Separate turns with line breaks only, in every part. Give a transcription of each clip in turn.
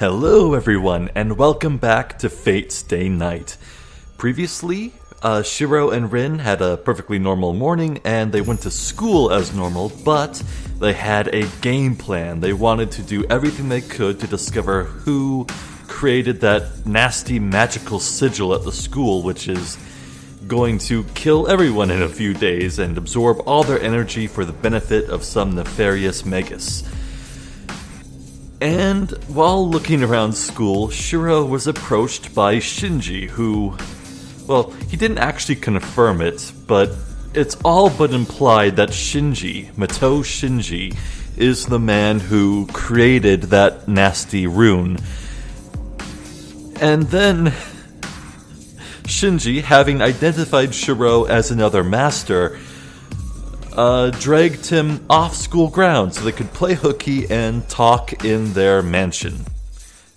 Hello everyone, and welcome back to Fate's Day Night. Previously, Shirou and Rin had a perfectly normal morning, and they went to school as normal, but they had a game plan. They wanted to do everything they could to discover who created that nasty magical sigil at the school, which is going to kill everyone in a few days and absorb all their energy for the benefit of some nefarious magus. And while looking around school, Shirou was approached by Shinji, who, well, he didn't actually confirm it, but it's all but implied that Matou Shinji, is the man who created that nasty rune. And then Shinji, having identified Shirou as another master, dragged him off school grounds so they could play hooky and talk in their mansion.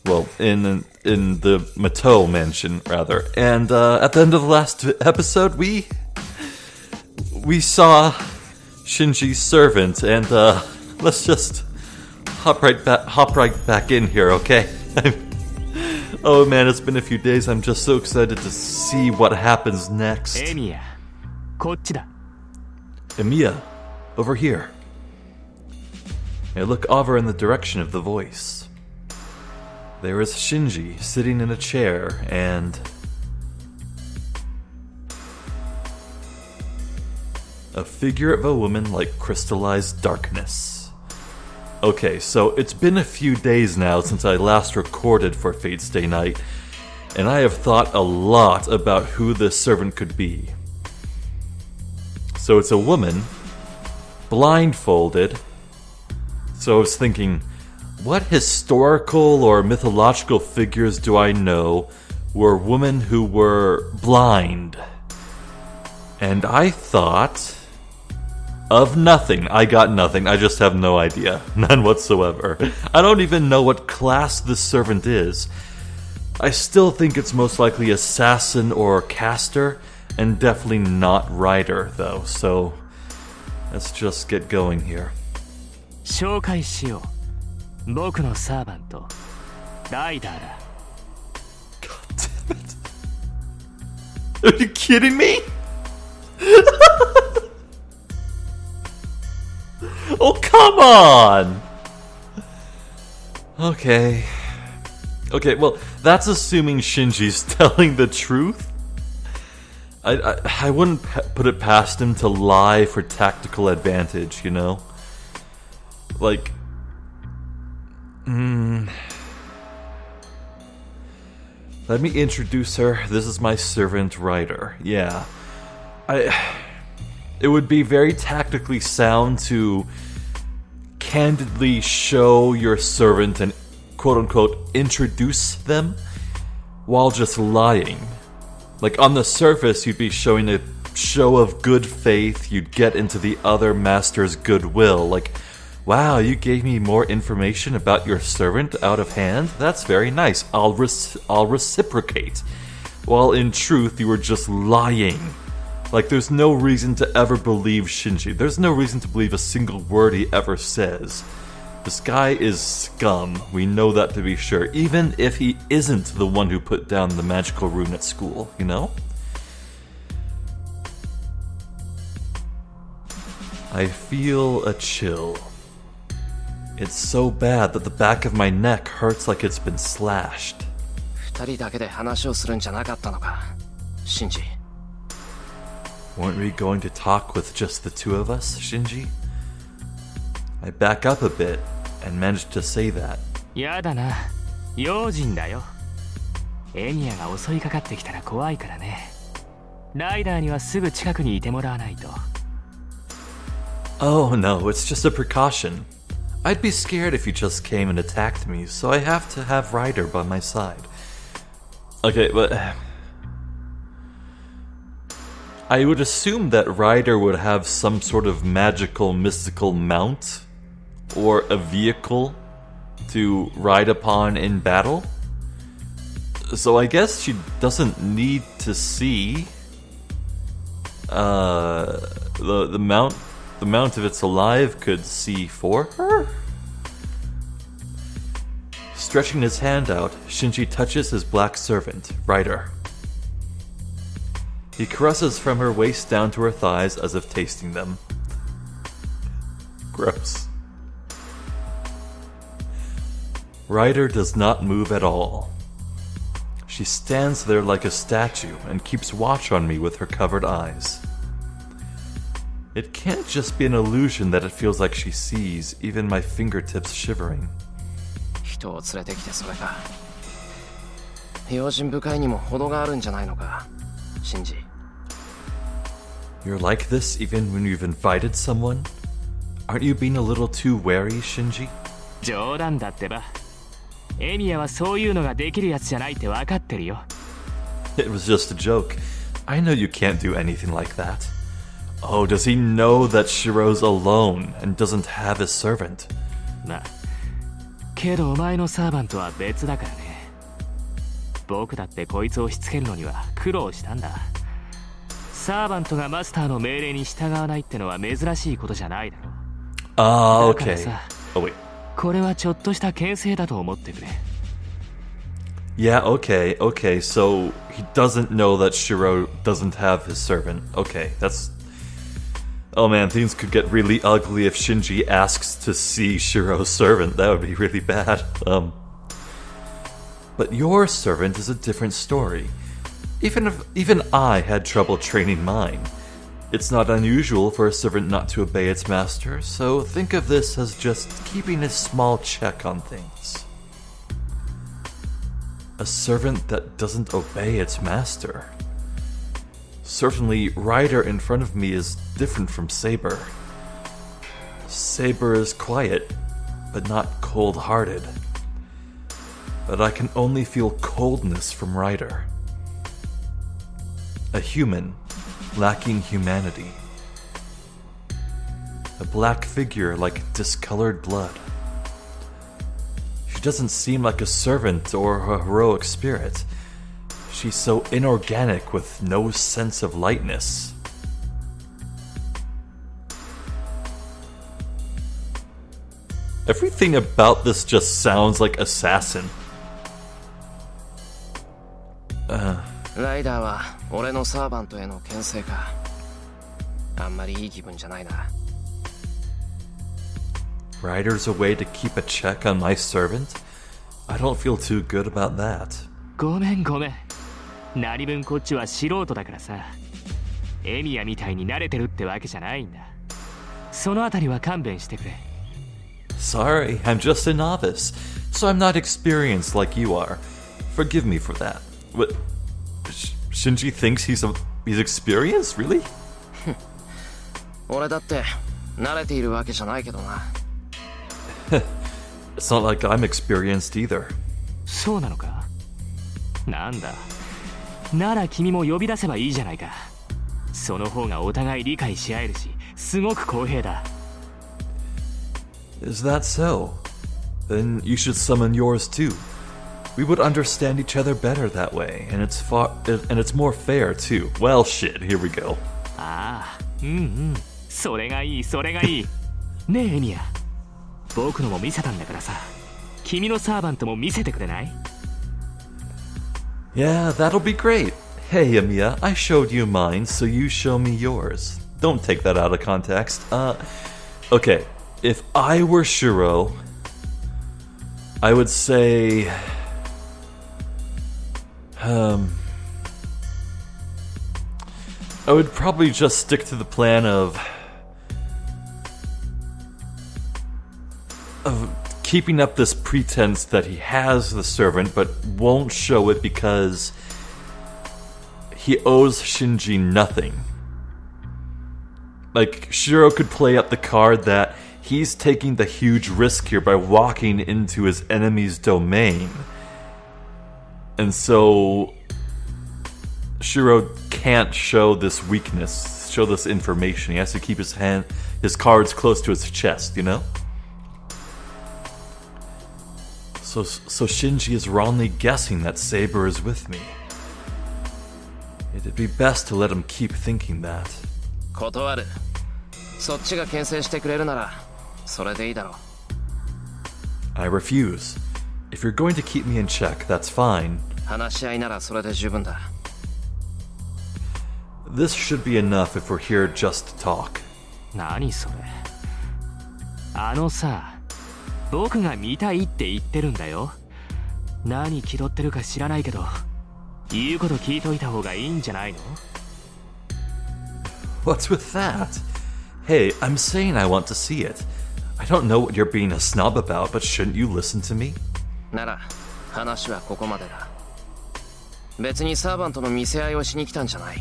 Well, in the Matou mansion, rather. And at the end of the last episode, we saw Shinji's servant, and let's just hop right back in here, okay? Oh man, it's been a few days. I'm just so excited to see what happens next.
Emiya, こっちだ.
Emiya, over here. I look over in the direction of the voice. There is Shinji sitting in a chair, and a figure of a woman like crystallized darkness. Okay, so it's been a few days now since I last recorded for Fate's Day Night, and I have thought a lot about who this servant could be. So it's a woman, blindfolded. So I was thinking, what historical or mythological figures do I know were women who were blind? And I thought of nothing. I got nothing. I just have no idea. None whatsoever. I don't even know what class this servant is. I still think it's most likely assassin or caster, and definitely not rider, though, so let's just get going here.
紹介しよう。僕のサーバント、ライダーだ。
God damn it. Are you kidding me? Oh, come on! Okay, well, that's assuming Shinji's telling the truth. I wouldn't put it past him to lie for tactical advantage, you know? Like, let me introduce her. This is my servant, Ryder. Yeah. It would be very tactically sound to candidly show your servant and quote-unquote introduce them while just lying. Like, on the surface, you'd be showing a show of good faith, you'd get into the other master's goodwill, like, wow, you gave me more information about your servant out of hand? That's very nice, I'll reciprocate. While in truth, you were just lying. Like, there's no reason to ever believe Shinji. There's no reason to believe a single word he ever says. This guy is scum, we know that to be sure, even if he isn't the one who put down the magical rune at school, you know? I feel a chill. It's so bad that the back of my neck hurts like it's been slashed.
二人だけで話をするんじゃなかったのか、Shinji.
Weren't we going to talk with just the two of us, Shinji? I back up a bit and managed to say that.
やだな、用心だよ。エミヤが襲いかかってきたら怖いからね。ライダーにはすぐ近くにいてもらわないと。
Oh no, it's just a precaution. I'd be scared if you just came and attacked me, so I have to have Ryder by my side. Okay, but I would assume that Ryder would have some sort of magical, mystical mount or a vehicle to ride upon in battle. So I guess she doesn't need to see the mount. The mount, if it's alive, could see for her. Stretching his hand out, Shinji touches his black servant, Ryder. He caresses from her waist down to her thighs as if tasting them. Gross. Ryder does not move at all. She stands there like a statue and keeps watch on me with her covered eyes. It can't just be an illusion that it feels like she sees, even my fingertips shivering.
人を連れてきてそれか。用心深いにも程があるんじゃないのか、シンジ。
You're like this even when you've invited someone? Aren't you being a little too wary, Shinji?
冗談だってば。エミヤはそういうのができるやつじゃないって分かってるよ。
It was just a joke. I know you can't do anything like that. Oh, does he know that Shirou's alone and doesn't have his servant?
まあ、けどお前のサーバントは別だからね。僕だってこいつをしつけるのには苦労したんだ。サーバントがマスターの命令に従わないってのは珍しいことじゃないだろ。
Ah,
だから
okay.
さ、
Oh, wait.
これはちょっとした牽制だと思ってくれ。
Yeah, okay, okay. So he doesn't know that Shirou doesn't have his servant. Okay, that's... Oh man, things could get really ugly if Shinji asks to see Shirou's servant. That would be really bad. But your servant is a different story. Even I had trouble training mine. It's not unusual for a servant not to obey its master, so think of this as just keeping a small check on things. A servant that doesn't obey its master. Certainly, Ryder in front of me is different from Saber. Saber is quiet, but not cold-hearted. But I can only feel coldness from Ryder. A human, lacking humanity. A black figure like discolored blood. She doesn't seem like a servant or a heroic spirit. She's so inorganic with no sense of lightness. Everything about this just sounds like assassin.
ライダーは俺のサーバントへの牽制か。あんまりいい気分じゃないな。
Ryder's a way to keep a check on my servant? I don't feel too good about that.
ごめんごめん。何分こっちは素人だからさ。エミヤみたいに慣れてるってわけじゃないんだ。そのあたりは勘弁してくれ。
Sorry, I'm just a novice, so I'm not experienced like you are. Forgive me for that. What? Shinji thinks he's experienced? Really?
俺だって慣れているわけじゃないけどな。
It's not like I'm experienced either.
そうなのか。なんだ。なら君も呼び出せばいいじゃないか。その方がお互い理解し合えるし、すごく公平だ。
Is that so? Then you should summon yours too. We would understand each other better that way, and it's more fair too. Well, shit, here we go.
ああ、うんうん。それがいい、それがいい。ねえ、エミヤ。僕のも見せたんだからさ。君のサーバントも見せてくれない？
Yeah, that'll be great. Hey, Emiya, I showed you mine, so you show me yours. Don't take that out of context. Okay. If I were Shirou, I would say... I would probably just stick to the plan of keeping up this pretense that he has the servant, but won't show it because he owes Shinji nothing. Like, Shirou could play up the card that he's taking the huge risk here by walking into his enemy's domain. And so Shirou can't show this weakness, show this information. He has to keep his cards close to his chest, you know? So Shinji is wrongly guessing that Saber is with me. It'd be best to let him keep thinking that.
断る。そっちが牽制してくれるならそれでいいだろう。
I refuse. If you're going to keep me in check, that's fine.
話し合いならそれで十分だ。
This should be enough if we're here just to talk.
何それ。さ、僕が見たいって言ってるんだよ。何気取ってるか知らないけど、言うこと聞いといた方がいいんじゃないの？
What's with that? Hey, I'm saying I want to see it. I don't know what you're being a snob about, but shouldn't you listen to me?
なら話はここまでだ。別にサーバントの見せ合いをしに来たんじゃない。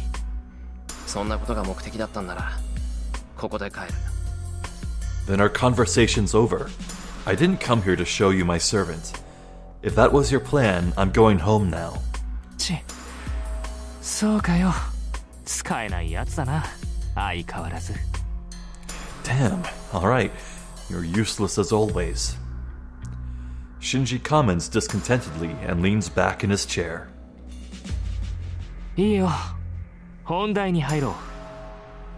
そんなことが目的だったんならここで帰る。
Then our conversation's over. I didn't come here to show you my servant. If that was your plan, I'm going home now.
そうかよ。使えないやつだな。相変わらず。
Damn, alright. You're useless as always. Shinji comments discontentedly and leans back in his chair.
いいよ。本題に入ろう。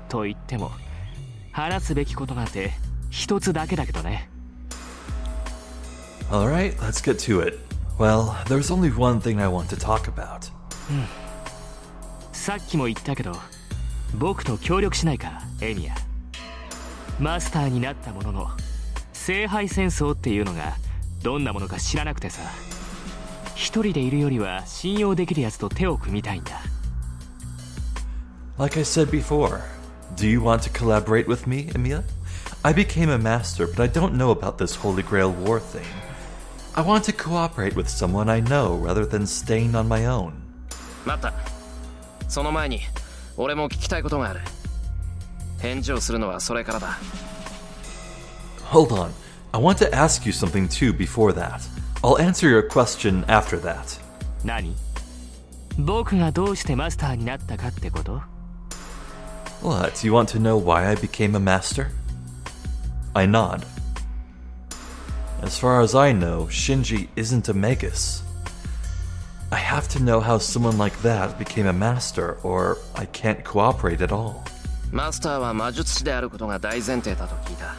と言っても、話すべきことなんて一つだけだけどね。
Alright, let's get to it. Well, there's only one thing I want to talk about.
さっきも言ったけど、僕と協力しないか、エミヤ。マスターになったものの、聖杯戦争っていうのがどんなものか知らなくてさ。一人でいるよりは信用できるやつと手を組みたいんだ。
Like I said before, do you want to collaborate with me, Emiya? I became a master, but I don't know about this Holy Grail War thing. I want to cooperate with someone I know rather than staying on my own.
待った。その前に俺も聞きたいことがある。返事をするのはそれからだ。
Hold on. I want to ask you something too before that. I'll answer your question after that.
何？僕がどうしてマスターになったかってこと？
What, you want to know why I became a master? I nod. As far as I know, Shinji isn't a magus. I have to know how someone like that became a master, or I can't cooperate at all.
マスターは魔術師であることが大前提だと聞いた。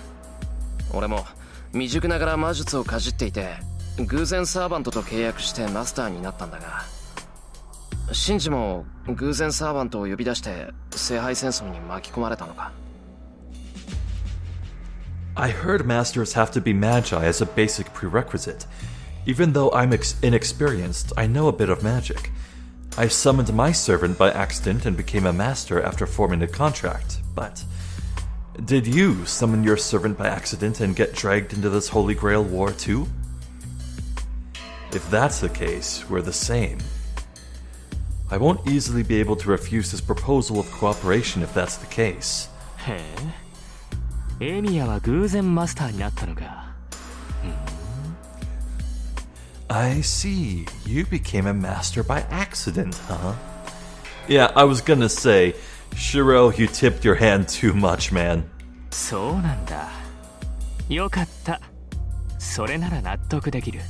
俺も未熟ながら魔術をかじっていて、偶然サーバントと契約してマスターになったんだが、シンジも偶然サーバントを呼び出して聖杯戦争に巻き込まれたのか。
I heard masters have to be magi as a basic prerequisite. Even though I'm inexperienced, I know a bit of magic. I summoned my servant by accident and became a master after forming a contract, but... Did you summon your servant by accident and get dragged into this Holy Grail War too? If that's the case, we're the same. I won't easily be able to refuse his proposal of cooperation if that's the case.
へえ、エミヤは偶然マスターになったのか。
I see. You became a master by accident, huh? Yeah, I was gonna say, Shirou, you tipped your hand too much, man.
そうなんだ。よかった。それなら納得できる。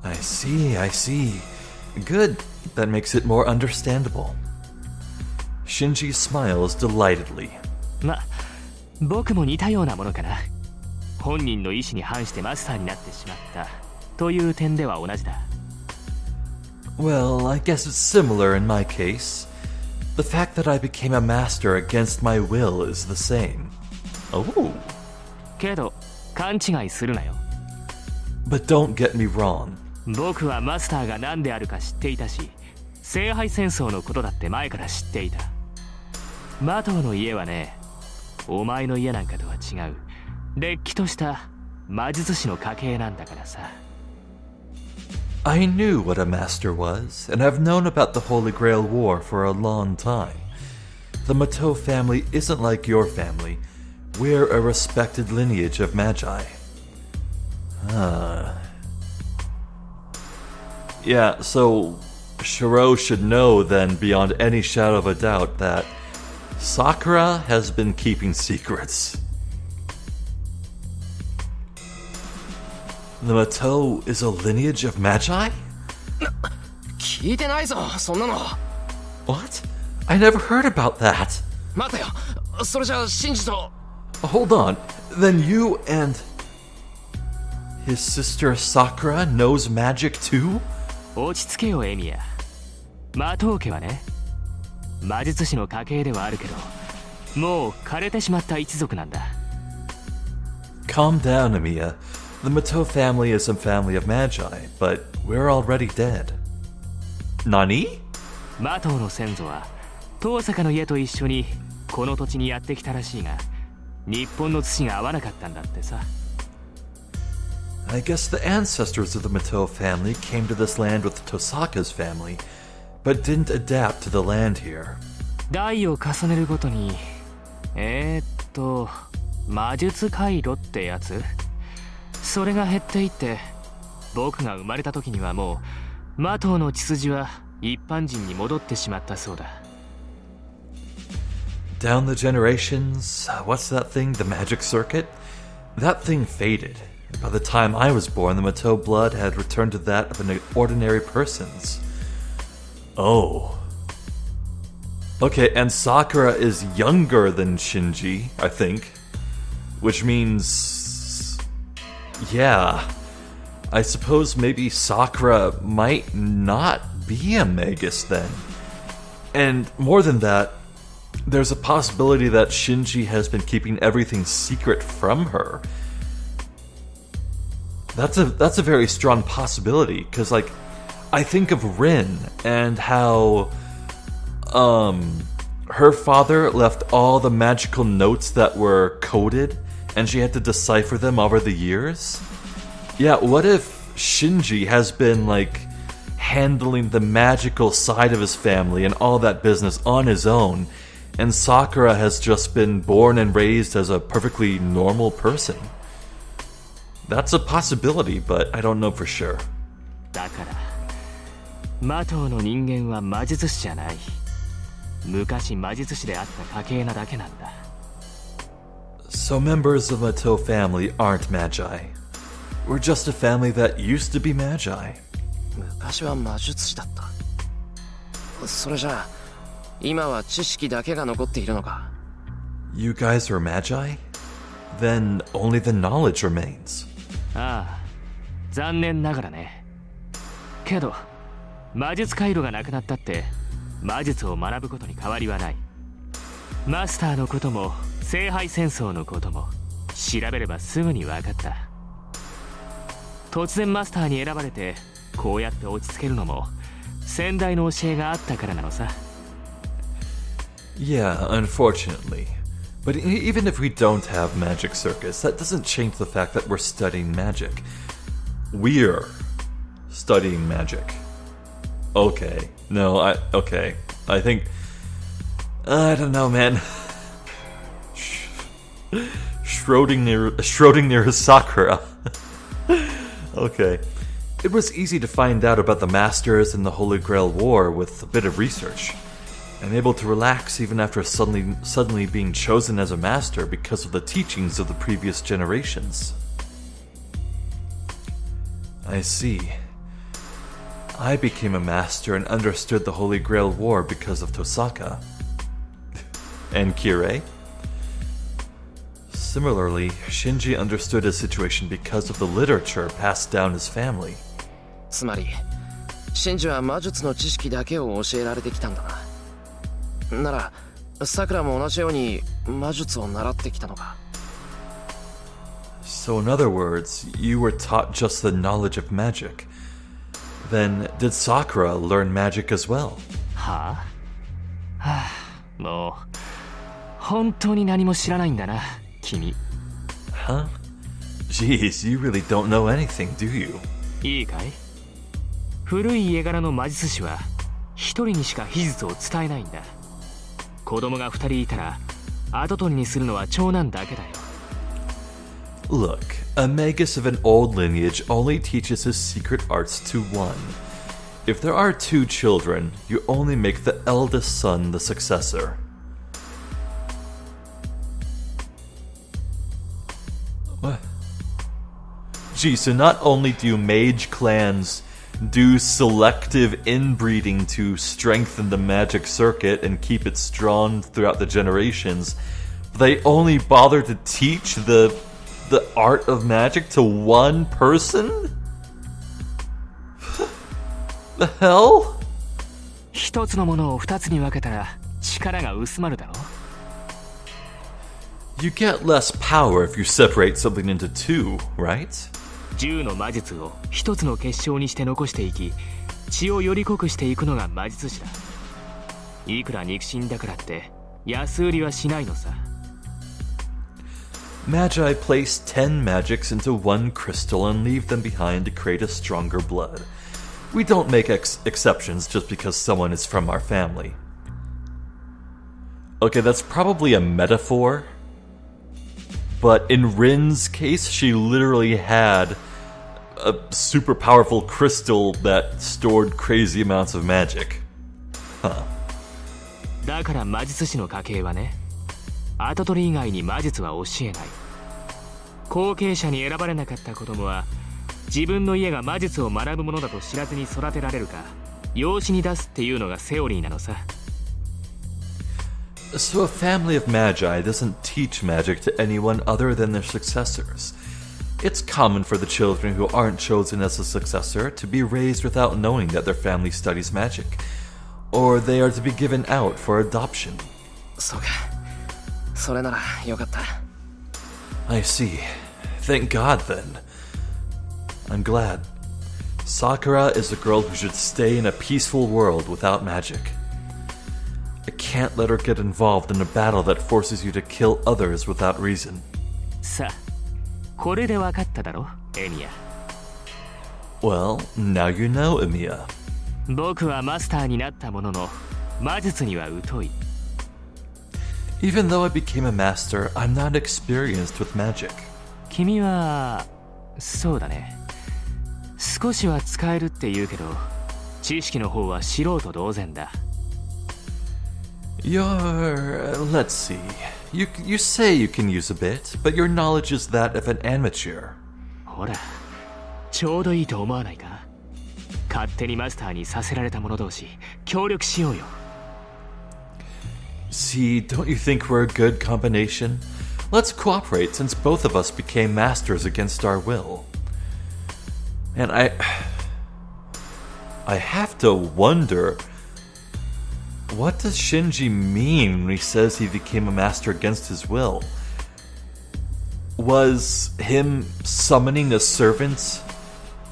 I see, I see. Good. That makes it more understandable. Shinji smiles delightedly.
ま、僕も似たようなものかな。本人の意思に反してマスターになってしまったという点では同じだ。
Well, I guess it's similar in my case. The fact that I became a master against my will is the same. Oh.
けど、勘違いするなよ。
But don't get me wrong.
僕はマスターが何であるか知っていたし、聖杯戦争のことだって前から知っていた。マトウの家はね、お前の家なんかとは違う、れっきとした魔術師の家系なんだからさ。
I knew what a master was, and I've known about the Holy Grail War for a long time. The Matou family isn't like your family. We're a respected lineage of magi. Yeah, so Shirou should know then beyond any shadow of a doubt that Sakura has been keeping secrets. The Matou is a lineage of magi?
聞いてないぞ、そんなの。
What? I never heard about that.
待てよ、それじゃあシンジと。
Hold on. Then you and His sister Sakura knows magic too?
落ち着けよエミヤ。魔頭家はね、魔術師の家系ではあるけど、もう枯れてしまった一族なんだ。
Calm down, Emiya. The Matou family is a family of magi, but we're already dead. Nani?
魔頭の先祖は遠坂の家と一緒にこの土地にやってきたらしいが、日本の土が合わなかったんだってさ。
I guess the ancestors of the Matou family came to this land with Tosaka's family, but didn't adapt to the land here.
代を重ねるごとに、魔術回路ってやつ？それが減っていって、僕が生まれた時にはもう魔頭の血筋は一般人に戻ってしまったそうだ。
Down the generations, what's that thing, the magic circuit? That thing faded. By the time I was born, the Matou blood had returned to that of an ordinary person's. Oh. Okay, and Sakura is younger than Shinji, I think. Which means... yeah. I suppose maybe Sakura might not be a Magus then. And more than that, there's a possibility that Shinji has been keeping everything secret from her. That's a very strong possibility, because, like, I think of Rin and how, her father left all the magical notes that were coded, and she had to decipher them over the years. Yeah, what if Shinji has been, like, handling the magical side of his family and all that business on his own, and Sakura has just been born and raised as a perfectly normal person? That's a possibility, but I don't know for sure.
だから、魔頭の人間は魔術師じゃない。昔魔術師であった家系なだけなんだ。
So members of Matou family aren't magi. We're just a family that used to be magi.
昔は魔術師だった。それじゃあ、今は知識だけが残っているのか。
You guys are magi? Then only the knowledge remains.
ああ、残念ながらね。けど、魔術回路がなくなったって、魔術を学ぶことに変わりはない。マスターのことも、聖杯戦争のことも、調べればすぐに分かった。突然マスターに選ばれて、こうやって落ち着けるのも、先代の教えがあったからなのさ。
Yeah, unfortunately. But even if we don't have magic circus, that doesn't change the fact that we're studying magic. We're studying magic. Okay. No, okay. I think... I don't know, man. Schrodinger Sakura. Okay. It was easy to find out about the Masters and the Holy Grail War with a bit of research. I'm able to relax even after suddenly being chosen as a master because of the teachings of the previous generations. I see. I became a master and understood the Holy Grail War because of Tosaka. And Kirei? Similarly, Shinji understood his situation because of the literature passed down his family.
つまり、シンジは魔術の知識だけを教えられてきたんだな。なら、さくらも同じように魔術を習ってきたのか。
So in other words, you were taught just the knowledge of magic. Then, did Sakura learn magic as well?
はあ、はあ、もう、本当に何も知らないんだな、君。
Huh? Jeez, you really don't know anything, do you?
いいかい？古い家柄の魔術師は、一人にしか秘術を伝えないんだ。子供が二人いたら、跡取りにするのは長男だけだよ。
Look, a magus of an old lineage only teaches his secret arts to one. If there are two children, you only make the eldest son the successor. What? Gee, so not only do mage clans do selective inbreeding to strengthen the magic circuit and keep it strong throughout the generations, they only bother to teach the the art of magic to one person? The hell?
一つのものを二つに分けたら力が薄まるだろ。
You get less power if you separate something into two, right?
10の魔術を一つの結晶にして残していき、血をより濃くしていくのが魔術師だ。いくら肉親だからって安売りはしないのさ。
Magi place 10 magics into one crystal and leave them behind to create a stronger blood. We don't make exceptions just because someone is from our family. Okay, that's probably a metaphor. But in Rin's case, she literally had a super powerful crystal that stored crazy amounts of magic. Huh.
だから魔術師の家系はね、跡取り以外に魔術は教えない。後継者に選ばれなかった子供は自分の家が魔術を学ぶものだと知らずに育てられるか養子に出すっていうのがセオリーなのさ。
So a family of magi doesn't teach magic to anyone other than their successors. It's common for the children who aren't chosen as a successor to be raised without knowing that their family studies magic, or they are to be given out for adoption.
そうか。それならよかった。
I see. Thank God then. I'm glad. Sakura is a girl who should stay in a peaceful world without magic. I can't let her get involved in a battle that forces you to kill others without reason.
さあ、これで分かっただろ、エミヤ。
Well, now you know, Emiya.
僕はマスターになったものの、魔術には疎い。
Even though I became a master, I'm not experienced with magic.
君は、そうだね。少しは使えるって言うけど、知識の方は素人同然だ。
Let's see. You say you can use a bit, but your knowledge is that of an amateur.
ほら、ちょうどいいと思わないか？勝手にマスターにさせられた者同士、協力しようよ。
See, don't you think we're a good combination? Let's cooperate since both of us became masters against our will. And I have to wonder, what does Shinji mean when he says he became a master against his will? Was him summoning a servant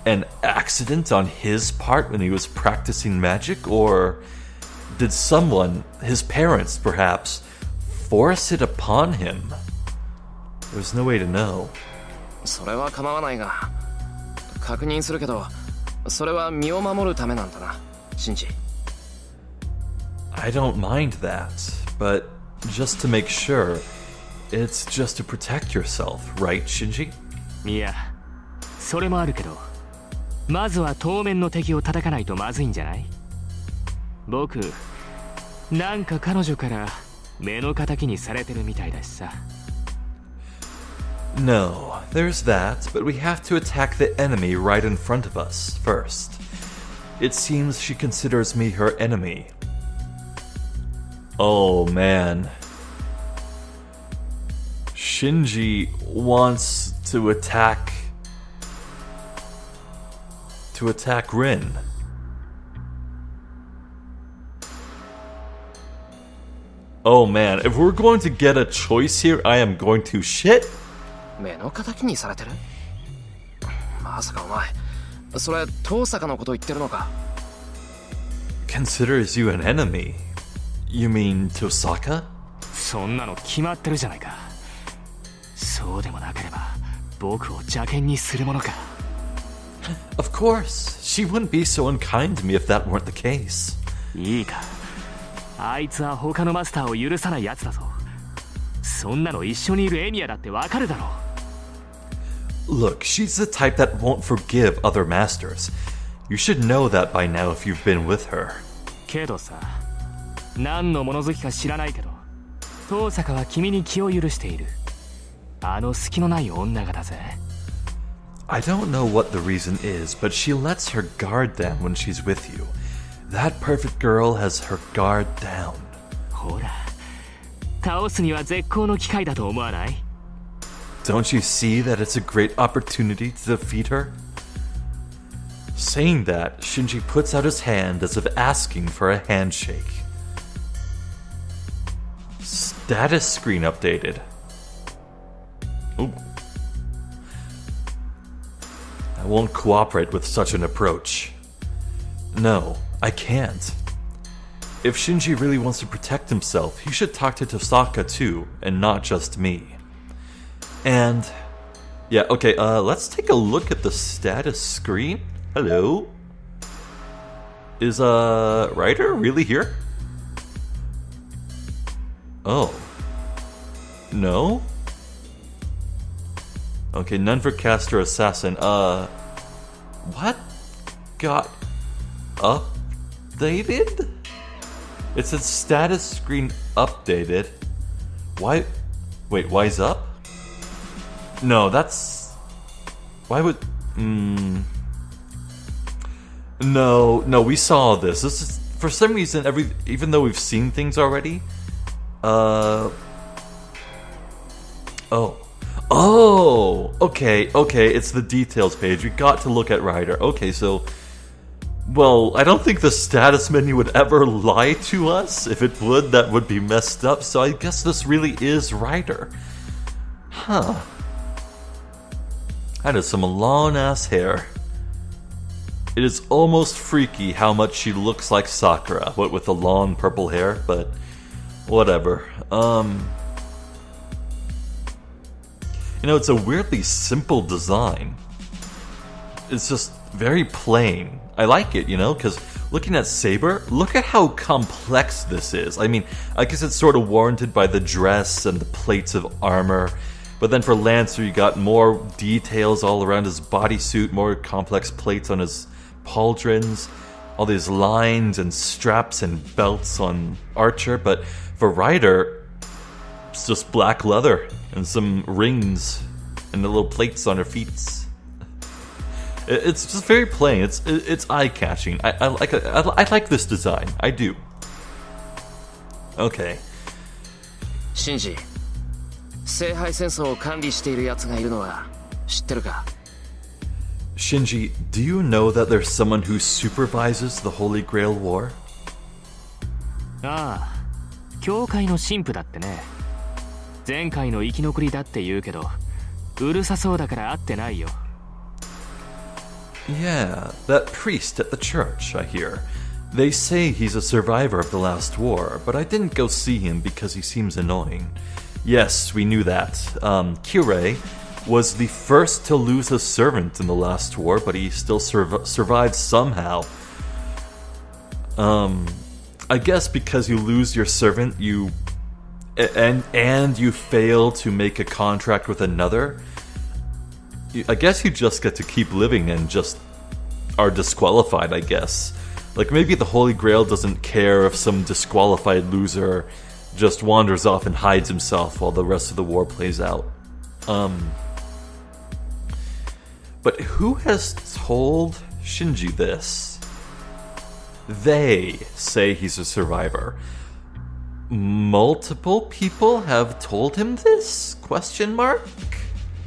an accident on his part when he was practicing magic, or did someone, his parents perhaps, force it upon him? There's no way to know.
それは構わないが、確認するけど、それは身を守るためなんだな、シンジ。
I don't mind that, but just to make sure, it's just to protect yourself, right, Shinji?
いや、それもあるけど、まずは当面の敵を叩かないとまずいんじゃない？僕、なんか彼女から目の敵にされてるみたいだしさ。
No, there's that, but we have to attack the enemy right in front of us first. It seems she considers me her enemy. Oh man. Shinji wants to attack Rin. Oh man, if we're going to get a choice here, I am going to shit.
目の敵にされてる？まさかお前、それ遠坂のこと言ってるのか？
Considers you an enemy? You mean Tosaka?
そんなの決まってるじゃないか。そうでもなければ僕を邪険にするものか。
Of course, she wouldn't be so unkind to me if that weren't the case.
いいか、あいつは他のマスターを許さないやつだぞ。そんなの一緒にいるエミヤだってわかるだろう。
Look, she's the type that won't forgive other masters. You should know that by now if you've been with her.
けどさ、何の物好きか知らないけど、遠坂は君に気を許している。あの隙のない女がだぜ。
I don't know what the reason is, but she lets her guard down when she's with you. That perfect girl has her guard down.
ほら、倒すには絶好の機会だと思わない？
Don't you see that it's a great opportunity to defeat her? Saying that, Shinji puts out his hand as if asking for a handshake. Status screen updated. Ooh. I won't cooperate with such an approach. No, I can't. If Shinji really wants to protect himself, he should talk to Tosaka too, and not just me. And... yeah, okay, let's take a look at the status screen. Hello? Is, Ryder really here? Oh. No? Okay, none for caster assassin. What got updated? It said status screen updated. Why? Wait, why's up? No, that's... why would... No, we saw this. This is... for some reason, even though we've seen things already... Oh, okay, it's the details page. We got to look at Ryder. Okay, so... well, I don't think the status menu would ever lie to us. If it would, that would be messed up. So I guess this really is Ryder. Huh. That is some long-ass hair. It is almost freaky how much she looks like Sakura, what with the long purple hair, but whatever. You know, it's a weirdly simple design. It's just very plain. I like it, you know, because looking at Saber, look at how complex this is. I mean, I guess it's sort of warranted by the dress and the plates of armor, but then for Lancer, you got more details all around his bodysuit, more complex plates on his pauldrons, all these lines and straps and belts on Archer, but for Ryder, it's just black leather and some rings and the little plates on her feet. It's just very plain. It's eye-catching. I like this design. I do. Okay.
Shinji, 聖杯戦争を管理している奴がいるのは知ってるか?
Shinji, do you know that there's someone who supervises the Holy Grail War?
ああ、教会の神父だってね。前回の生き残りだって言うけど、うるさそうだから会ってないよ。
Yeah, that priest at the church, I hear. They say he's a survivor of the last war, but I didn't go see him because he seems annoying. Yes, we knew that. Kirei was the first to lose a servant in the last war, but he still survived somehow. I guess because you lose your servant, you fail to make a contract with another, I guess you just get to keep living and just are disqualified, I guess. Like, maybe the Holy Grail doesn't care if some disqualified loser just wanders off and hides himself while the rest of the war plays out. But who has told Shinji this? They say he's a survivor. Multiple people have told him this? Question mark?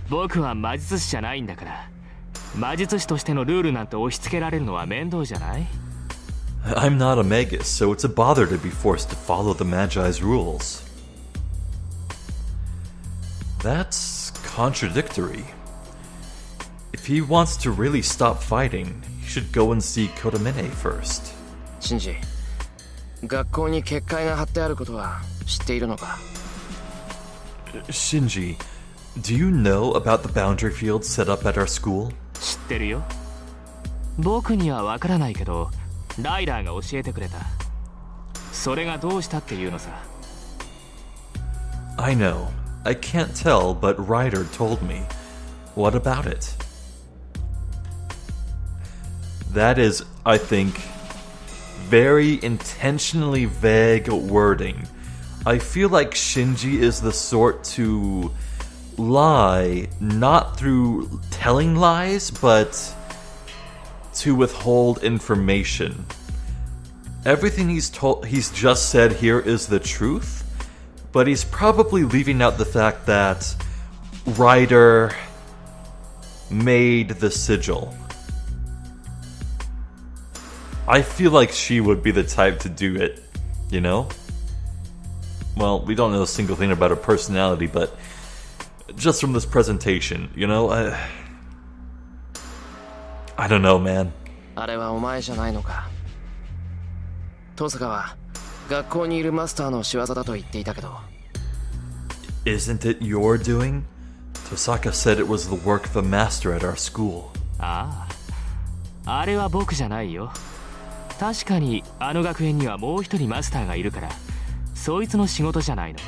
僕は魔術師じゃないんだから。魔術師としてのルールなんて押し付けられるのは面倒じゃない?
I'm not a magus, so it's a bother to be forced to follow the Magi's rules. That's contradictory. If he wants to really stop fighting, he should go and see Kotomine first.
Shinji, 学校に結界が張ってあることは知っているのか?
Shinji, do you know about the boundary field set up at our school?
知ってるよ。僕にはわからないけど、ライダーが教えてくれた。それがどうしたっていうのさ。
I know. I can't tell, but Ryder told me. What about it? That is, I think, very intentionally vague wording. I feel like Shinji is the sort to lie, not through telling lies, but to withhold information. Everything he's just said here is the truth, but he's probably leaving out the fact that writer made the sigil, I feel like she would be the type to do it, you know? Well, we don't know a single thing about her personality, but just from this presentation, you know, I don't know, man.
あれはお前じゃないのか。登坂は学校にいるマスターの仕業だと言っていたけど。
Isn't it your doing? Tosaka said it was the work of a master at our school.
ああ、あれは僕じゃないよ。確かにあの学園にはもう一人マスターがいるから、そいつの仕事じゃないの。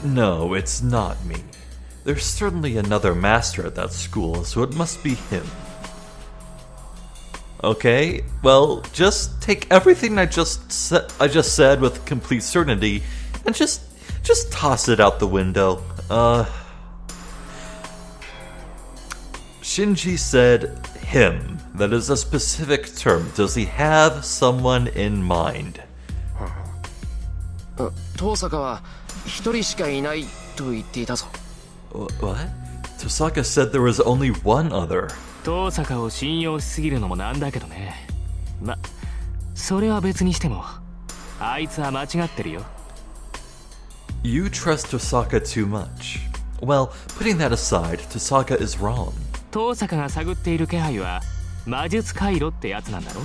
No, it's not me. There's certainly another master at that school, so it must be him. Okay, well, just take everything I just said with complete certainty and just toss it out the window. Shinji said him. That is a specific term. Does he have someone in mind?
登坂は一人しかいないと言っていたぞ。
What? Tosaka said there was only one other.
登坂を信用しすぎるのもなんだけどね。ま、それは別にしても、あいつは間違ってるよ。
You trust Tosaka too much. Well, putting that aside, Tosaka is wrong.
登坂が探っている気配は魔術回路ってやつなんだろ？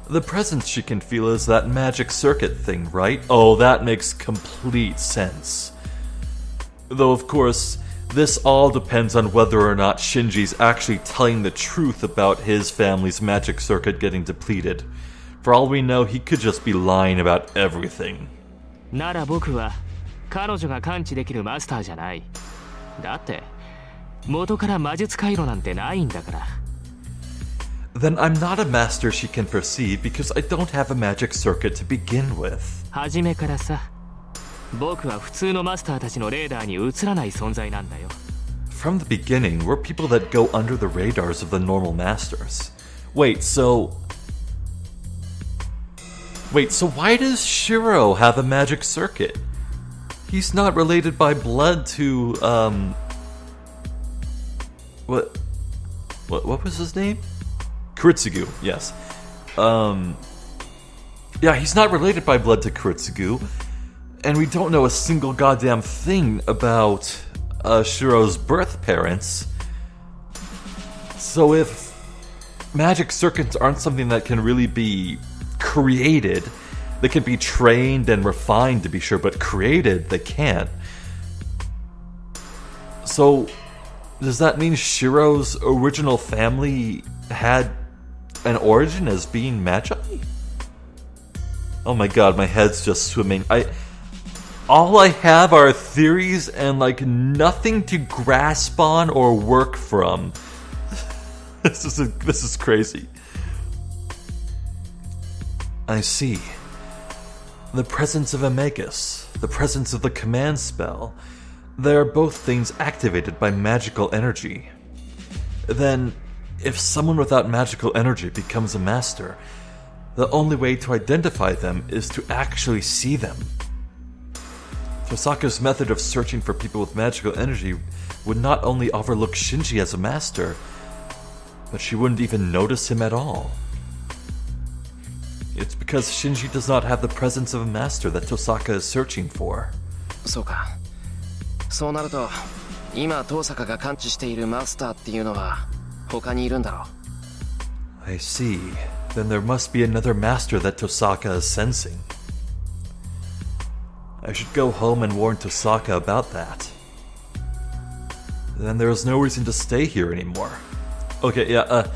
The presence she can feel is that magic circuit thing, right? Oh, that makes complete sense. Though, of course, this all depends on whether or not Shinji's actually telling the truth about his family's magic circuit getting depleted. For all we know, he could just be lying about everything.
なら僕は彼女が感知できるマスターじゃない。だって元から魔術回路なんてないんだから。
Then I'm not a master she can perceive because I don't have a magic circuit to begin with.
初めからさ、僕は普通のマスターたちのレーダーに映らない存在なんだよ。
From the beginning, we're people that go under the radars of the normal masters. Wait, so why does Shirou have a magic circuit? He's not related by blood to, What was his name? Kuritsugu, yes. Yeah, he's not related by blood to Kuritsugu, and we don't know a single goddamn thing about Shirou's birth parents. So if magic circuits aren't something that can really be created, they can be trained and refined to be sure, but created, they can't. So, does that mean Shirou's original family had an origin as being magi? Oh my god, my head's just swimming. All I have are theories and like nothing to grasp on or work from. This is crazy. I see. The presence of Amagus, the presence of the command spell, they are both things activated by magical energy. Then, if someone without magical energy becomes a master, the only way to identify them is to actually see them. Tosaka's method of searching for people with magical energy would not only overlook Shinji as a master, but she wouldn't even notice him at all. It's because Shinji does not have the presence of a master that Tosaka is searching for.
そうか。そうなると、今登坂が感知しているマスターっていうのは他にいるんだろう。
I see. Then there must be another master that Tosaka is sensing. I should go home and warn Tosaka about that. Then there is no reason to stay here anymore. Okay, yeah,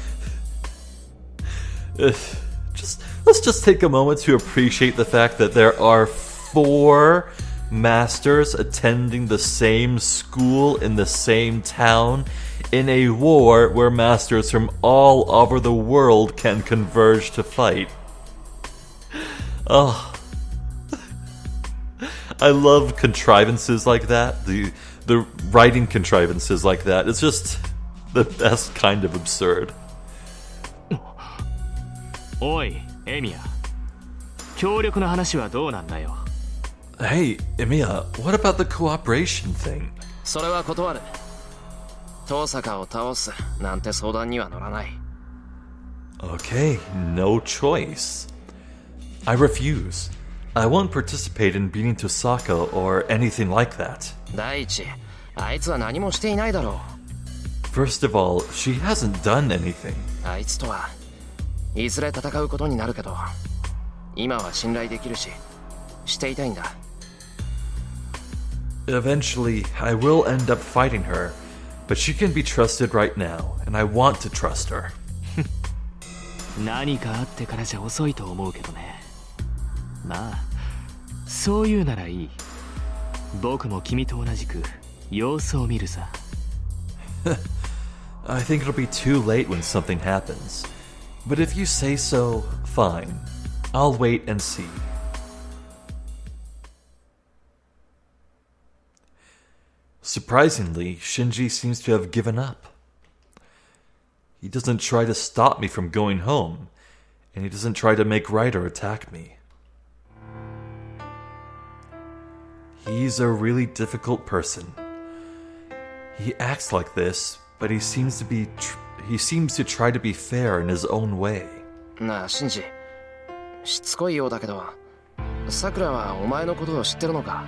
let's just take a moment to appreciate the fact that there are 4 masters attending the same school in the same town in a war where masters from all over the world can converge to fight. Oh. I love contrivances like that. The writing contrivances like that. It's just the best kind of absurd.
おい、エミヤ。協力の話はどうなんだよ。
Hey, Emiya, what about the cooperation thing?
それは断る。遠坂を倒すなんて相談には乗らない。
Okay, no choice. I refuse. I won't participate in beating Tosaka or anything like that.
第一、あいつは何もしていないだろう。
First of all, she hasn't done anything.
あいつとはいずれ戦うことになるけど、今は信頼できるし、していたいんだ。
Eventually, I will end up fighting her, but she can be trusted right now, and I want to trust her.
何かあってからじゃ遅いと思うけどね。まあそういうならいい。僕も君と同じく様子を見るさ。
I think it'll be too late when something happens. But if you say so, fine. I'll wait and see. Surprisingly, Shinji seems to have given up. He doesn't try to stop me from going home, and he doesn't try to make right or attack me. He's a really difficult person. He acts like this, but he seems to try to be fair in his own way.
なあ、シンジ。しつこいようだけど、さくらはお前のことを知ってるのか？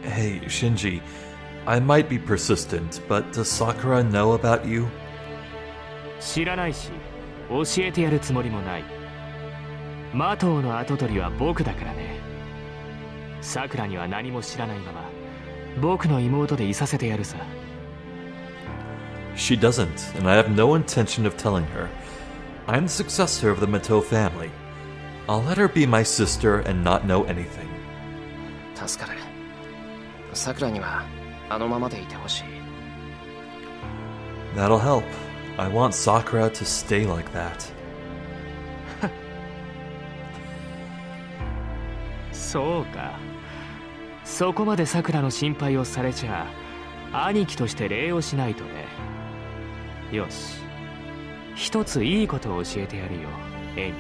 Hey, Shinji, I might be persistent, but does Sakura know about you?
知らないし教えてやるつもりもない。マトウの跡取りは僕だからね。さくらには何も知らないまま僕の妹でいさせてやるさ。
She doesn't, and I have no intention of telling her. I'm the successor of the Mito family. I'll let her be my sister and not know anything.
助かる。さくらにはあのままでいてほしい。
That'll help. I want Sakura to stay like that.
そうか。そこまでさくらの心配をされちゃ兄貴として礼をしないとね。よし、一ついいことを教えてやるよ、エミ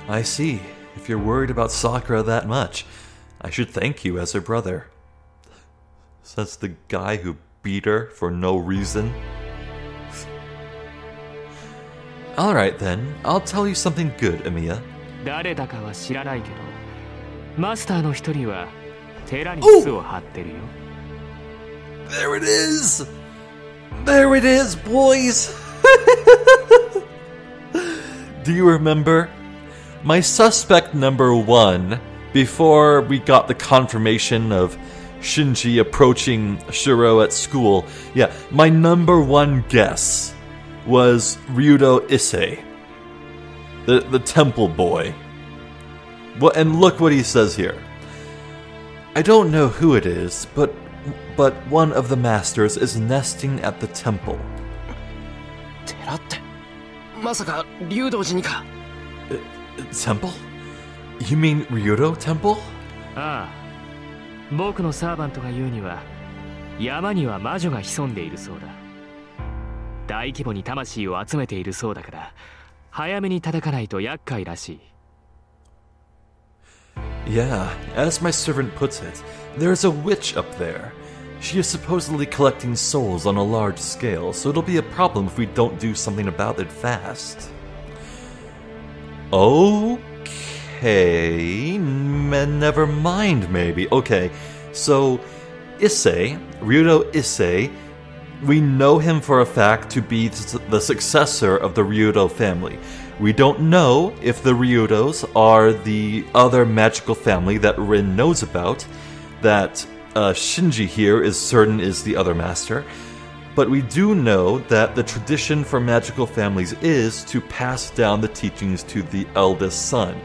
ヤ。
I see. If you're worried about Sakura that much, I should thank you as her brother. Says the guy who beat her for no reason. Alright then, I'll tell you something good, Emiya.
誰だかは知らないけど、マスターの一人は寺に巣を張ってるよ。
There it is! There it is, boys! Do you remember? My suspect number one, before we got the confirmation of Shinji approaching Shirou at school, yeah, my number one guess was Ryudo Issei, the temple boy. Well, and look what he says here. I don't know who it is, but one of the masters is nesting at the temple.
寺ってまさか竜道寺にか？
Temple? You mean Ryudo Temple?
ああ、僕のサーバントが言うには山には魔女が潜んでいるそうだ。大規模に魂を集めているそうだから早めに叩かないと厄介らしい。
Yeah, as my servant puts it, there's a witch up there. She is supposedly collecting souls on a large scale, so it'll be a problem if we don't do something about it fast. Okay, never mind maybe. Okay, so Issei, Ryudo Issei, we know him for a fact to be the successor of the Ryudo family. We don't know if the Ryudos are the other magical family that Rin knows about, that Shinji here is certain is the other master, but we do know that the tradition for magical families is to pass down the teachings to the eldest son.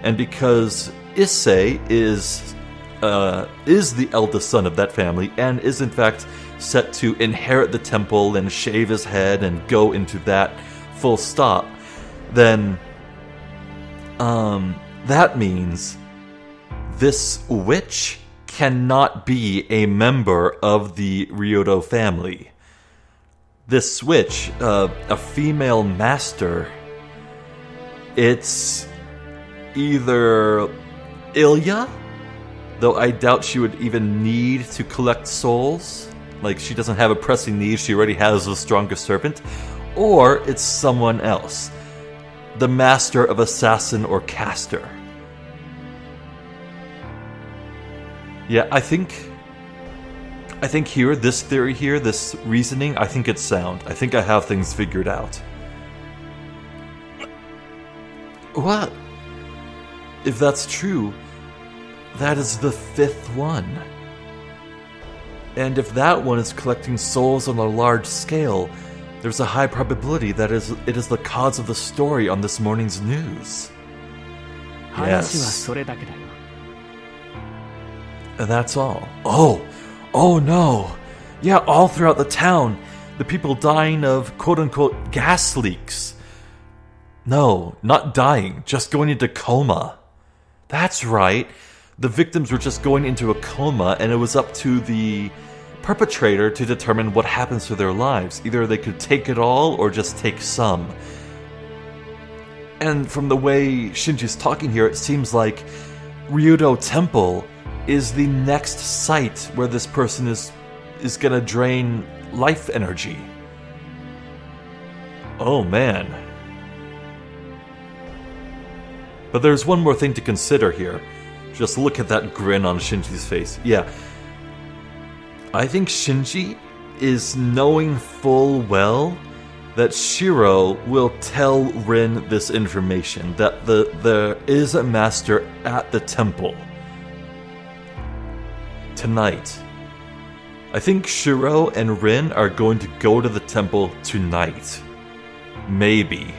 And because Issei is the eldest son of that family and is in fact set to inherit the temple and shave his head and go into that full stop, then that means this witch cannot be a member of the Ryudo family. This witch, a female master, it's either Ilya, though I doubt she would even need to collect souls. Like, she doesn't have a pressing need, she already has the strongest servant. Or it's someone else. The master of assassin or caster. Yeah, I think here, this theory here, this reasoning, I think it's sound. I think I have things figured out. What? If that's true, that is the 5th one. And if that one is collecting souls on a large scale, there's a high probability that it is the cause of the story on this morning's news. Yes. And that's all. Oh no. Yeah, all throughout the town, the people dying of quote-unquote gas leaks. No, not dying, just going into coma. That's right. The victims were just going into a coma, and it was up to the perpetrator to determine what happens to their lives. Either they could take it all or just take some. And from the way Shinji's talking here, it seems like Ryudo Temple is the next site where this person is gonna drain life energy. Oh man. But there's one more thing to consider here. Just look at that grin on Shinji's face. Yeah. I think Shinji is knowing full well that Shirou will tell Rin this information, that there is a master at the temple. Tonight. I think Shirou and Rin are going to go to the temple tonight. Maybe.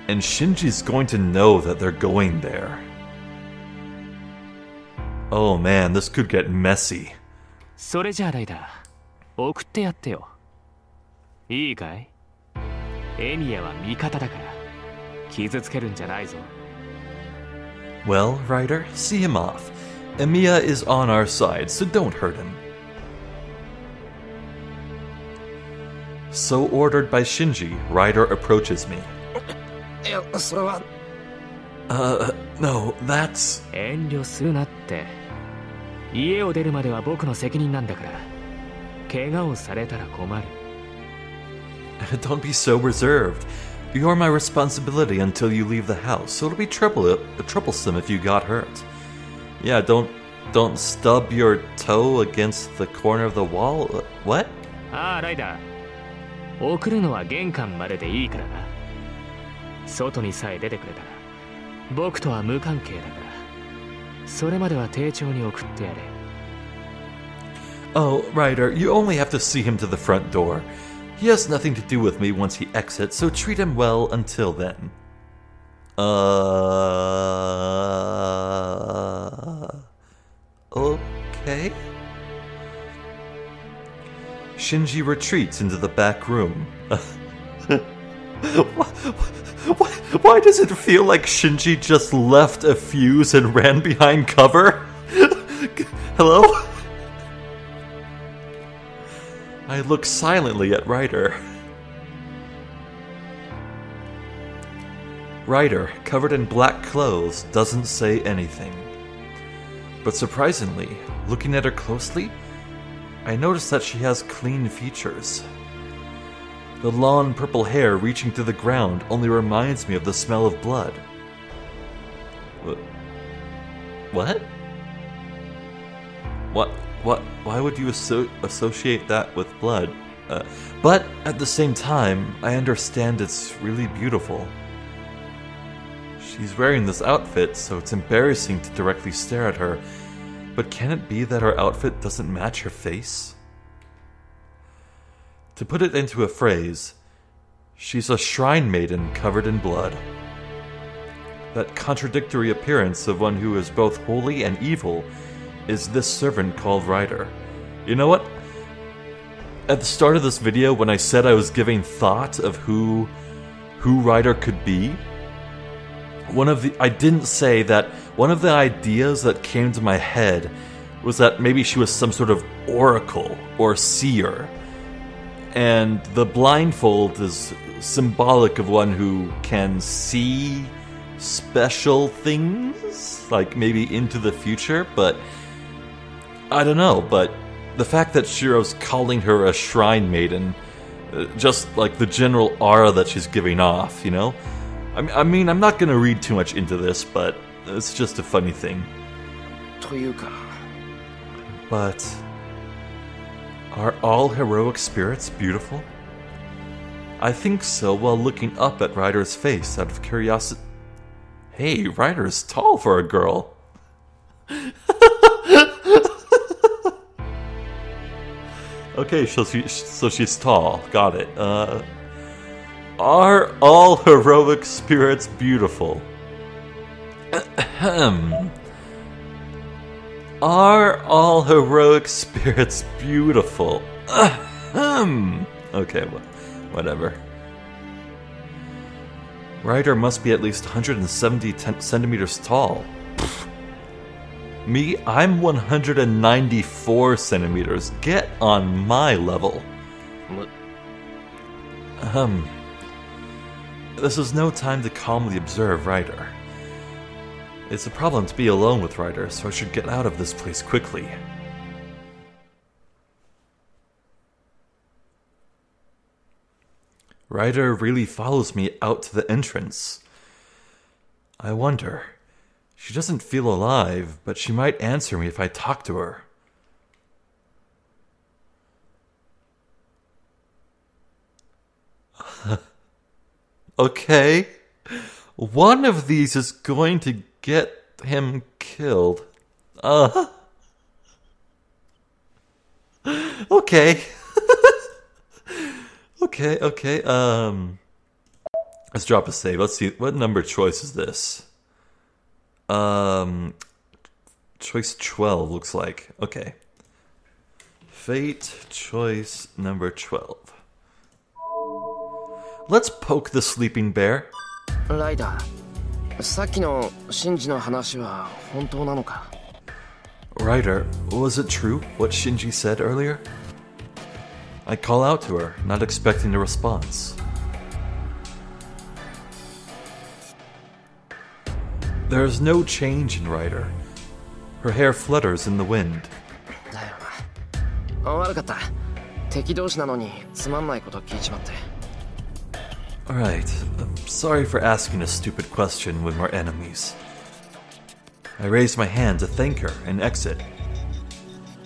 And Shinji's going to know that they're going there. Oh man, this could get messy.
それじゃあライダー、送ってやってよ。いいかい？エミヤは味方だから、傷つけるんじゃないぞ。
Well, Ryder, see him off. Emiya is on our side, so don't hurt him. So ordered by Shinji, Ryder approaches me. No, that's...
遠慮するなって。家を出るまでは僕の責任なんだから。怪我をされたら困る。
Don't be so reserved. You're my responsibility until you leave the house, so it'll be troublesome if you got hurt. Yeah, don't stub your toe against the corner of the wall. What?
ああ、ライダー。送るのは玄関まででいいからな。外にさえ出てくれたら、僕とは無関係だから。それまでは丁重に送ってやれ。
Oh, Ryder, you only have to see him to the front door. He has nothing to do with me once he exits, so treat him well until then. Okay? Shinji retreats into the back room. Why does it feel like Shinji just left a fuse and ran behind cover? Hello? I look silently at Ryder. Ryder, covered in black clothes, doesn't say anything. But surprisingly, looking at her closely, I notice that she has clean features. The long purple hair reaching to the ground only reminds me of the smell of blood. What? Why would you associate that with blood? But at the same time, I understand it's really beautiful. She's wearing this outfit, so it's embarrassing to directly stare at her. But can it be that her outfit doesn't match her face? To put it into a phrase, she's a shrine maiden covered in blood. That contradictory appearance of one who is both holy and evil is this servant called Ryder. You know what? At the start of this video, when I said I was giving thought of who Ryder could be, I didn't say that one of the ideas that came to my head was that maybe she was some sort of oracle or seer. And the blindfold is symbolic of one who can see special things, like maybe into the future, but I don't know. But the fact that Shirou's calling her a shrine maiden, just like the general aura that she's giving off, you know? I mean, I'm not gonna read too much into this, but it's just a funny thing. But are all heroic spirits beautiful? I think so while looking up at Ryder's face out of curiosity. Hey, Ryder's tall for a girl. Okay, so she's tall. Got it. Are all heroic spirits beautiful? Ahem. Are all heroic spirits beautiful? Ahem. Okay, whatever. Ryder must be at least 170 centimeters tall. Me, I'm 194 centimeters. Get on my level. This is no time to calmly observe Ryder. It's a problem to be alone with Ryder, so I should get out of this place quickly. Ryder really follows me out to the entrance. I wonder. She doesn't feel alive, but she might answer me if I talk to her. Okay. One of these is going to get him killed. Okay. Okay. Let's drop a save. Let's see. What number choice is this? Choice 12 looks like. Okay. Fate choice number 12. Let's poke the sleeping bear.
ライダー、さっきのシンジの話は本当なのか?
Ryder, was it true what Shinji said earlier? I call out to her, not expecting a response. There is no change in Ryder. Her hair flutters in the wind.
だよな。悪かった。敵同士なのにつまんないこと聞いちまって。
Alright, I'm sorry for asking a stupid question when we're enemies. I raise my hand to thank her and exit.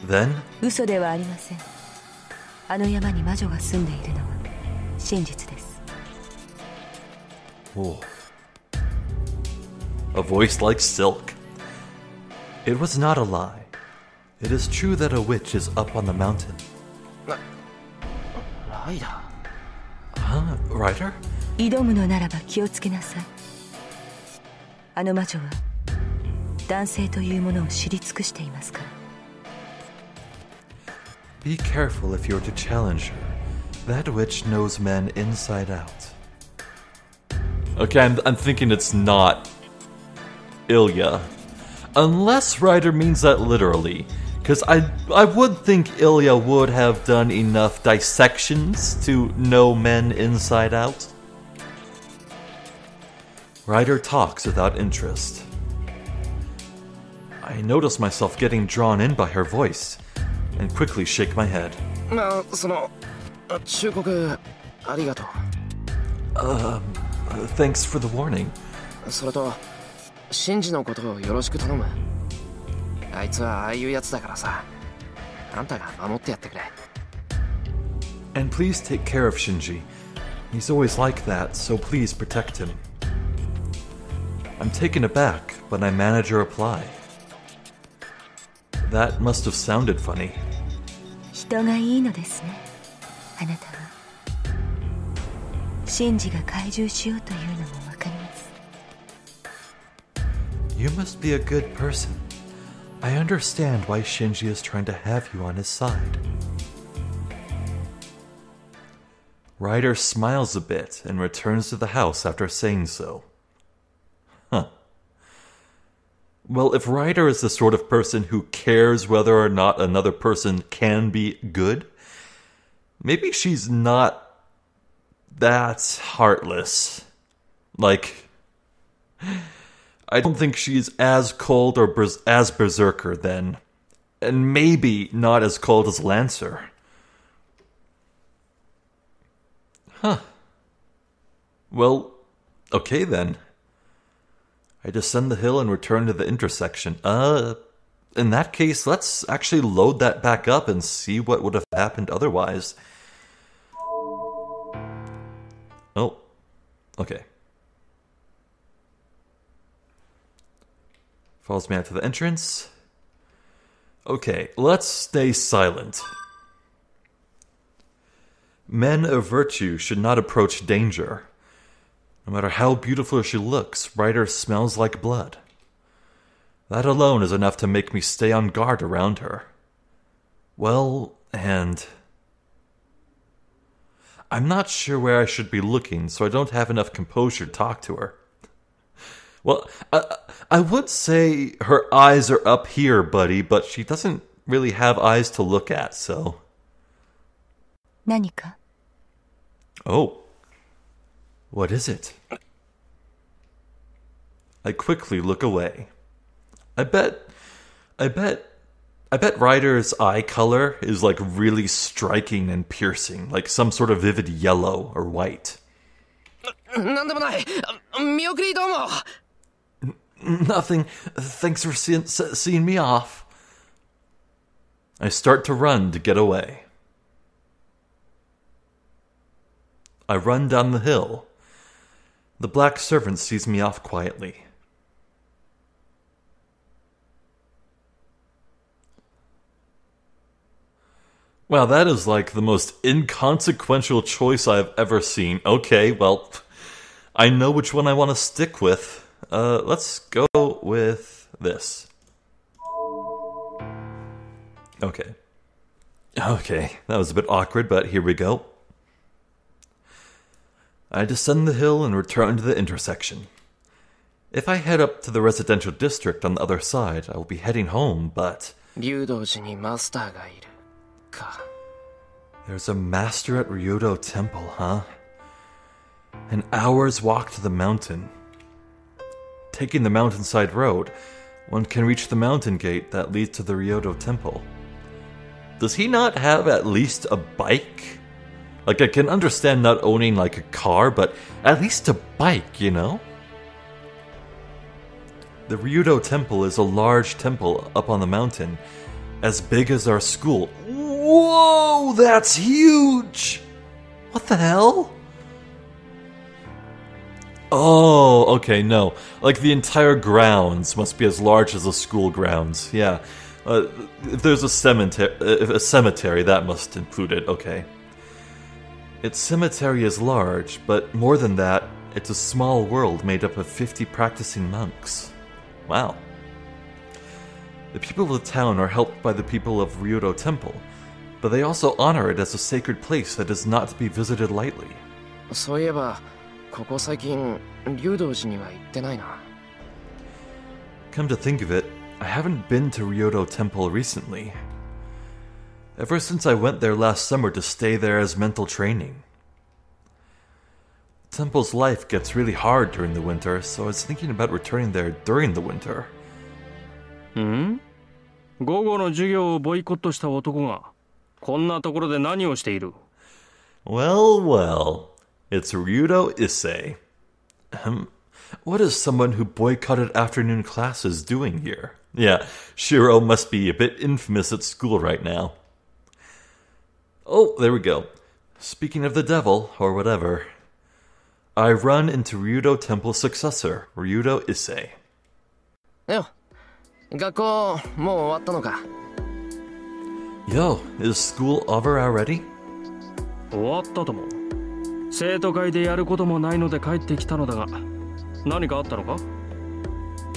Then...
嘘ではありません。あの山に魔女が住んでいるのは真実です。
Whoa. A voice like silk. It was not a lie. It is true that a witch is up on the mountain.
ライダー。
Huh? Ryder?
挑むのならば気をつけなさい。あの魔女は男性というものを知り尽くしていますから。
Be careful if you're to challenge her. That witch knows men inside out. Okay, I'm thinking it's not Ilya. Unless Ryder means that literally. Because I would think Ilya would have done enough dissections to know men inside out. Ryder talks without interest. I notice myself getting drawn in by her voice, and quickly shake my head.
その、忠告ありがとう。
Thanks for the warning.
それと、シンジのことをよろしく頼む。あいつはああいうやつだからさ。あんたが守ってやってくれ。
And please take care of Shinji. He's always like that, so please protect him. I'm taken aback, but I manage a reply. That must have sounded funny.
人がいいのですね、あなたは。シンジが懐柔しようというのもわかります。
You must be a good person. I understand why Shinji is trying to have you on his side. Ryder smiles a bit and returns to the house after saying so. Huh. Well, if Ryder is the sort of person who cares whether or not another person can be good, maybe she's not that heartless. Like, I don't think she's as cold or as Berserker then. And maybe not as cold as Lancer. Huh. Well, okay then. I descend the hill and return to the intersection. In that case, let's actually load that back up and see what would have happened otherwise. Oh, okay. Follows me out to the entrance. Okay, let's stay silent. Men of virtue should not approach danger. No matter how beautiful she looks, Ryder smells like blood. That alone is enough to make me stay on guard around her. Well, and I'm not sure where I should be looking, so I don't have enough composure to talk to her. Well, I would say her eyes are up here, buddy, but she doesn't really have eyes to look at, so...
何か?
Oh. What is it? I quickly look away. I bet Ryder's eye color is like really striking and piercing, like some sort of vivid yellow or white.
なんでもない。見送りどうも。
Nothing. Thanks for seeing me off. I start to run to get away. I run down the hill. The black servant sees me off quietly. Wow, that is like the most inconsequential choice I've ever seen. Okay, well, I know which one I want to stick with. Let's go with this. Okay. Okay, that was a bit awkward, but here we go. I descend the hill and return to the intersection. If I head up to the residential district on the other side, I will be heading home, but...
竜道寺にマスターがいるか。
There's a master at Ryodo Temple, huh? An hour's walk to the mountain. Taking the mountainside road, one can reach the mountain gate that leads to the Ryodo Temple. Does he not have at least a bike? Like, I can understand not owning, like, a car, but at least a bike, you know? The Ryodo Temple is a large temple up on the mountain, as big as our school. Whoa, that's huge! What the hell? Oh, okay, no. Like, the entire grounds must be as large as the school grounds. Yeah. If there's a cemetery, that must include it. Okay. Its cemetery is large, but more than that, it's a small world made up of 50 practicing monks. Wow. The people of the town are helped by the people of Ryodo Temple, but they also honor it as a sacred place that is not to be visited lightly.
そういえば、ここ最近竜道寺には行ってないな。
Come to think of it, I haven't been to Ryodo Temple recently. Ever since I went there last summer to stay there as mental training. The temple's life gets really hard during the winter, so I was thinking about returning there during the winter.
午後の授業をボイコットした男がこんなところで何をしている?
Well, well, it's Ryudo Issei. What is someone who boycotted afternoon classes doing here? Yeah, Shirou must be a bit infamous at school right now. Oh, there we go. Speaking of the devil, or whatever, I run into Ryudo Temple's successor, Ryudo Issei.
よ、学校もう終わったのか?
Yo, is school over already?
終わったとも。生徒会でやることもないので帰ってきたのだが、何かあったのか?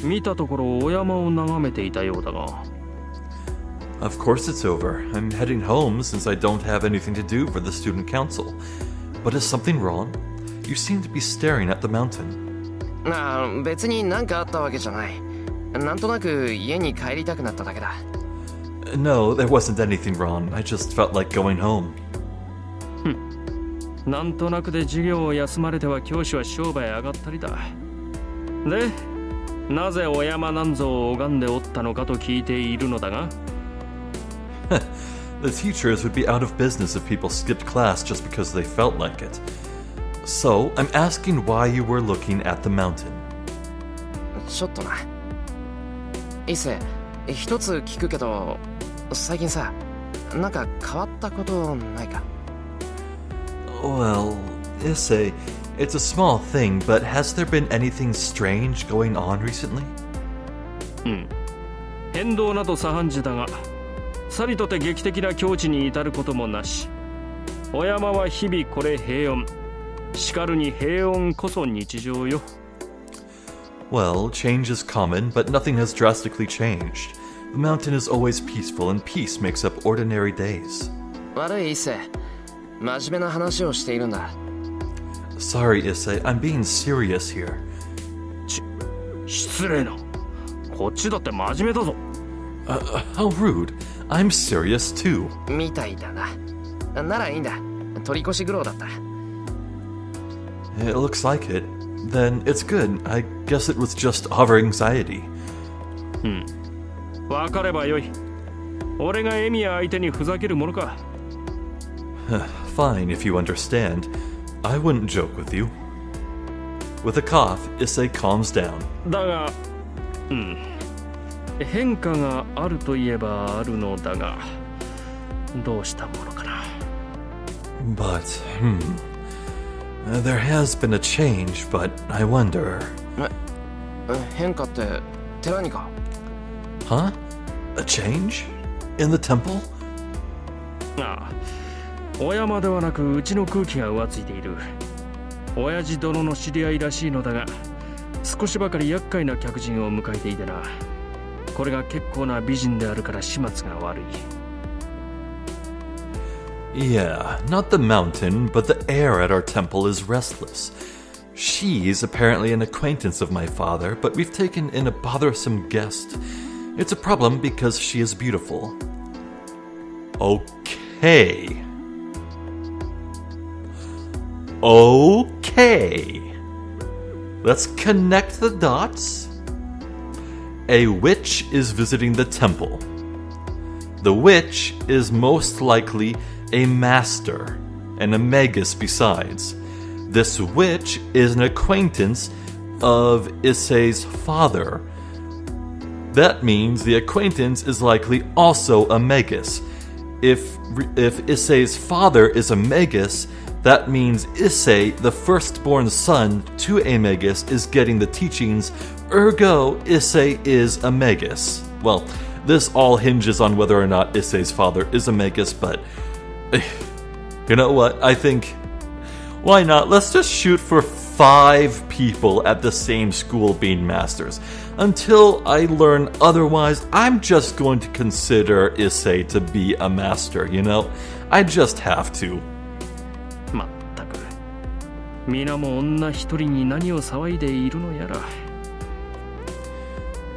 見たところお山を眺めていたようだが。
Of course it's over. I'm heading home since I don't have anything to do for the student council. But is something wrong? You seem to be staring at the mountain.
別に何かあったわけじゃない。なんとなく家に帰りたくなっただけだ。
No, there wasn't anything wrong. I just felt like going home.
なんとなくで授業を休まれては教師は商売上がったりだ。で、なぜお山なんぞを拝んでおったのかと聞いているのだが
The teachers would be out of business if people skipped class just because they felt like it. So, I'm asking why you were looking at the mountain.
ちょっとな。伊勢、一つ聞くけど、最近さ、なんか変わったことないか？
Well, Issei, it's a small thing, but has there been anything strange going on recently?
変動など左半時だが、さりとて劇的な境地に至ることもなし。お山は日々これ平穏。しかるに平穏こそ日常よ。
Well, change is common, but nothing has drastically changed. The mountain is always peaceful, and peace makes up ordinary days.
悪い伊勢、真面目な話をしているんだ。
Sorry, Issei, I'm being serious here.
失礼な。こっちだって真面目だぞ。
How rude. I'm serious too.
みたいだな。ならいいんだ。取り越し苦労だった。
It looks like it. Then it's good. I guess it was just our anxiety.
わかればよい。俺がエミヤ相手にふざけるものか。
Fine, if you understand. I wouldn't joke with you. With a cough, Issei calms down.
だが、変化があるといえばあるのだが、どうしたものかな。
But, there has been a change, but I wonder...
変化って寺にか？
Huh? A change? In the temple?
ああ、お山ではなくうちの空気が浮ついている。親父殿の知り合いらしいのだが、少しばかり厄介な客人を迎えていてな。これが結構な美人であるから始末が悪い。
Yeah, not the mountain, but the air at our temple is restless. She's apparently an acquaintance of my father, but we've taken in a bothersome guest. It's a problem because she is beautiful. Okay. Let's connect the dots. A witch is visiting the temple. The witch is most likely a master, and a magus besides. This witch is an acquaintance of Issei's father. That means the acquaintance is likely also a magus. If Issei's father is a magus, that means Issei, the firstborn son to a magus, is getting the teachings, ergo Issei is a magus. Well, this all hinges on whether or not Issei's father is a magus, but... You know what? I think... Why not? Let's just shoot for 5 people at the same school being masters. Until I learn otherwise, I'm just going to consider Issei to be a master, you know? I just have to.
まったく。皆も女一人に何を騒いでいるのやら。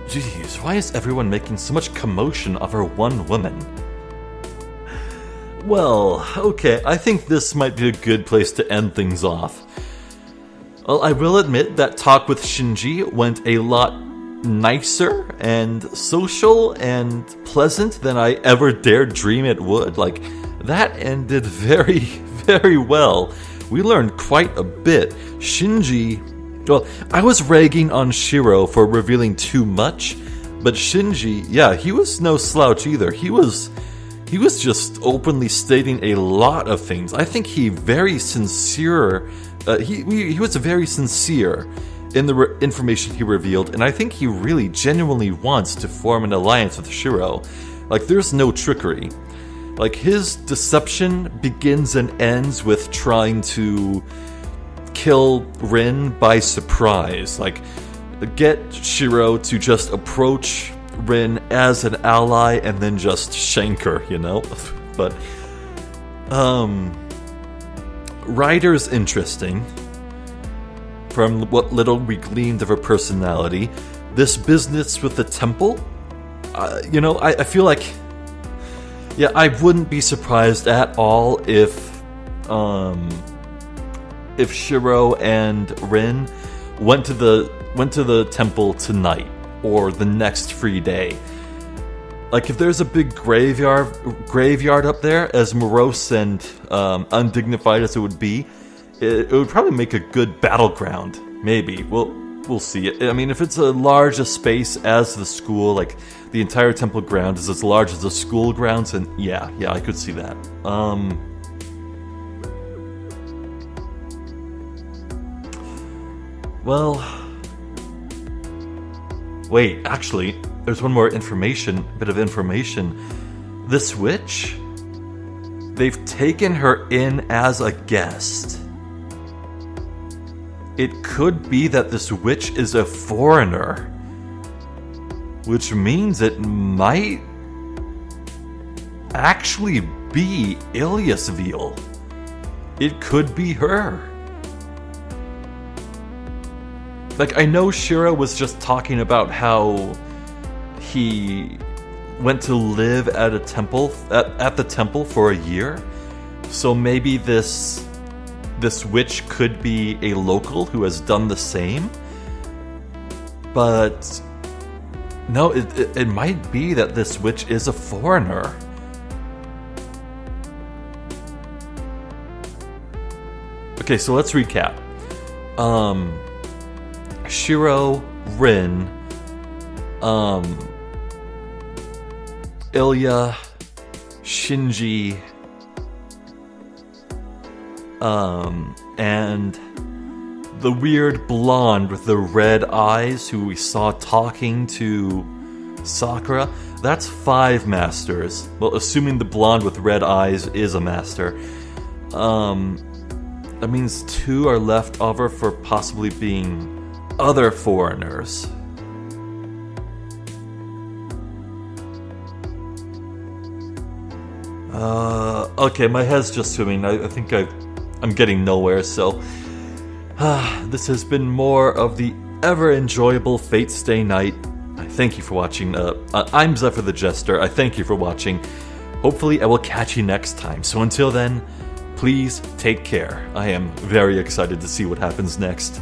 Jeez, why is everyone making so much commotion over one woman? Well, okay, I think this might be a good place to end things off. Well, I will admit that talk with Shinji went a lot nicer and social and pleasant than I ever dared dream it would. Like, that ended very, very well. We learned quite a bit. Shinji... Well, I was ragging on Shirou for revealing too much, but Shinji, yeah, he was no slouch either. He was just openly stating a lot of things. I think he very sincere. He was very sincere in the information he revealed, and I think he really genuinely wants to form an alliance with Shirou. Like, there's no trickery. Like, his deception begins and ends with trying to kill Rin by surprise. Like, get Shirou to just approach Rin as an ally and then just shank her, you know? But, Ryder's interesting. From what little we gleaned of her personality. This business with the temple, you know, I feel like... Yeah, I wouldn't be surprised at all if Shirou and Rin went to the went to the temple tonight or the next free day. Like, if there's a big graveyard up there, as morose and undignified as it would be, it would probably make a good battleground. Maybe. We'll see. I mean, if it's as large a space as the school, like the entire temple ground is as large as the school grounds, and yeah, I could see that. Well, wait, actually, there's one more bit of information. This witch, they've taken her in as a guest. It could be that this witch is a foreigner, which means it might actually be Ilyasville. It could be her. Like, I know Shirou was just talking about how he went to live at a temple, at the temple for a year. So maybe this witch could be a local who has done the same. But no, it might be that this witch is a foreigner. Okay, so let's recap. Shirou, Rin, Ilya, Shinji, and the weird blonde with the red eyes who we saw talking to Sakura. That's 5 masters. Well, assuming the blonde with red eyes is a master. That means 2 are left over for possibly being other foreigners. Okay, my head's just swimming. I think I'm getting nowhere, so this has been more of the ever enjoyable Fate Stay Night. I thank you for watching. I'm Zephyr the Jester. I thank you for watching. Hopefully I will catch you next time. So until then, please take care. I am very excited to see what happens next.